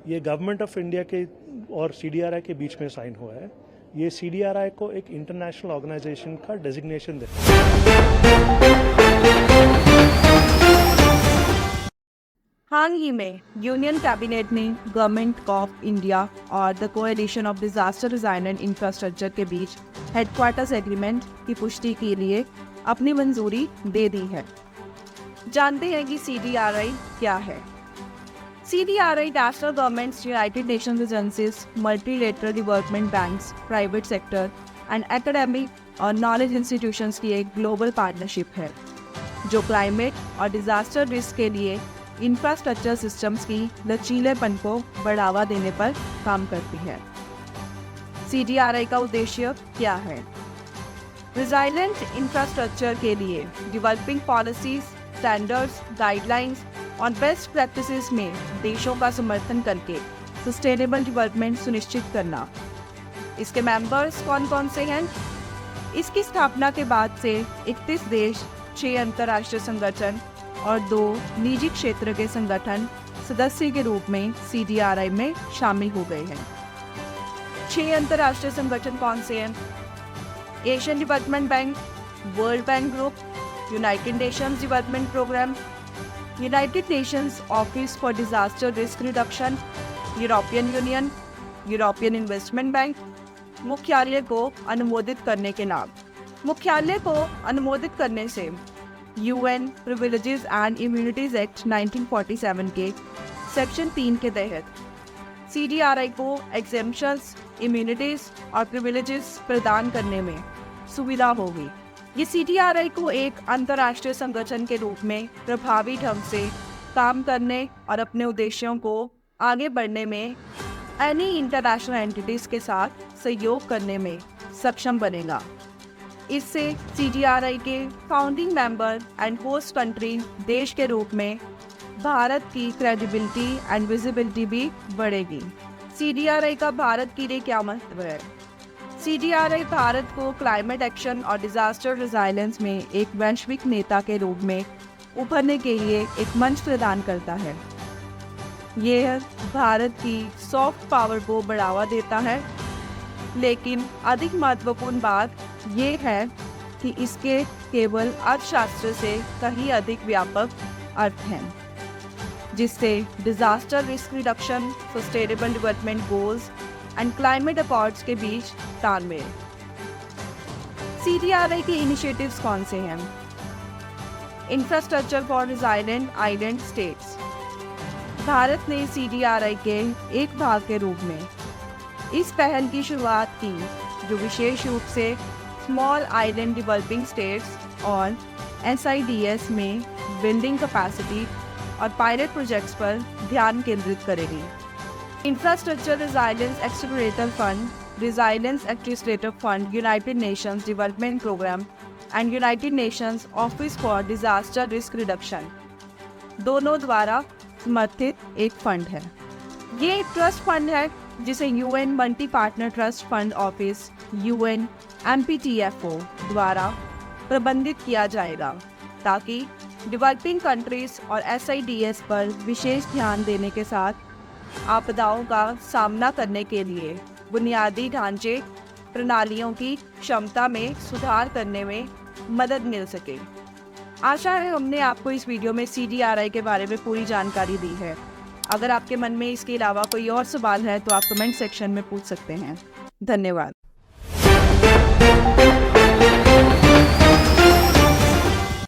ये government of India के और CDRI के बीच में साइन हुआ है। ये CDRI को एक इंटरनेशनल ऑर्गेनाइजेशन का डेजिग्नेशन देता है। हाल ही में यूनियन कैबिनेट ने गवर्नमेंट ऑफ इंडिया और the coalition of disaster resilient infrastructure के बीच हेडक्वार्टर्स एग्रीमेंट की पुष्टि के लिए अपनी मंजूरी दे दी है। जानते हैं कि CDRI क्या है। CDRI national governments, United Nations agencies, multilateral development banks, private sector and academic और नॉलेज इंस्टीट्यूशंस की एक ग्लोबल पार्टनरशिप है जो क्लाइमेट और डिजास्टर रिस्क के लिए इंफ्रास्ट्रक्चर सिस्टम्स की लचीलेपन को बढ़ावा देने पर काम करती है। CDRI का उद्देश्य क्या है? रिजाइलेंट इंफ्रास्ट्रक्चर के लिए डेवलपिंग पॉलिसीज, स्टैंडर्ड्स, गाइडलाइंस और बेस्ट प्रैक्टिसेस में देशों का समर्थन करके सस्टेनेबल डेवलपमेंट सुनिश्चित करना। इसके मेंबर्स कौन कौन से हैं? इसकी स्थापना के बाद से 31 देश, 6 अंतर्राष्ट्रीय संगठन और 2 निजी क्षेत्र के संगठन सदस्य के रूप में CDRI में शामिल हो गए हैं। 6 अंतर्राष्ट्रीय संगठन कौन से हैं? Asian Development Bank, World Bank Group, United Nations Development Programme, United Nations Office for Disaster Risk Reduction, European Union, European Investment Bank. मुख्यालय को अनुमोदित करने के नाम। मुख्यालय को अनुमोदित करने से UN privileges and immunities act 1947 के सेक्शन 3 के तहत CDRI को एग्जेम्पशंस, इम्यूनिटीज और प्रिविलेजेस प्रदान करने में सुविधा होगी। ये CDRI को एक अंतर्राष्ट्रीय संगठन के रूप में प्रभावी ढंग से काम करने और अपने उद्देश्यों को आगे बढ़ने में एनी इंटरनेशनल एंटिटीज के साथ सहयोग करने में सक्षम बनेगा। इससे CDRI के founding member and host country देश के रूप में भारत की क्रेडिबिलिटी एंड विजिबिलिटी भी बढ़ेगी। CDRI का भारत के लिए क्या महत्व है? CDRI भारत को क्लाइमेट एक्शन और डिजास्टर रिजाइलेंस में एक वैश्विक नेता के रूप में उभरने के लिए एक मंच प्रदान करता है। यह भारत की सॉफ्ट पावर को बढ़ावा देता है, लेकिन अधिक महत्वपूर्ण बात यह है कि इसके केवल अर्थशास्त्र से कहीं अधिक व्यापक अर्थ हैं, जिससे disaster Risk reduction, sustainable development goals and climate accords के बीच तालमेल। CDRI के इनिशिएटिव्स कौन से हैं? Infrastructure for resilient island states. Bharat ने CDRI के एक भाग के रूप में इस पहल की शुरुआत की, जो विशेष रूप से स्मॉल आइलैंड डेवलपिंग स्टेट्स और SIDS में बिल्डिंग कैपेसिटी और पायलट प्रोजेक्ट्स पर ध्यान केंद्रित करेगी। Infrastructure Resilience Accelerator Fund, Resilience Accelerator Fund, United Nations Development Programme and United Nations Office for Disaster Risk Reduction दोनों द्वारा समर्थित एक फंड है। ये एक ट्रस्ट फंड है जिसे UN multi partner trust fund office UN MPTFO द्वारा प्रबंधित किया जाएगा, ताकि डेवलपिंग कंट्रीज और SIDS पर विशेष ध्यान देने के साथ आपदाओं का सामना करने के लिए बुनियादी ढांचे प्रणालियों की क्षमता में सुधार करने में मदद मिल सके। आशा है हमने आपको इस वीडियो में CDRI के बारे में पूरी जानकारी दी है। अगर आपके मन में इसके अलावा कोई और सवाल है तो आप कमेंट सेक्शन में पूछ सकते हैं। धन्यवाद।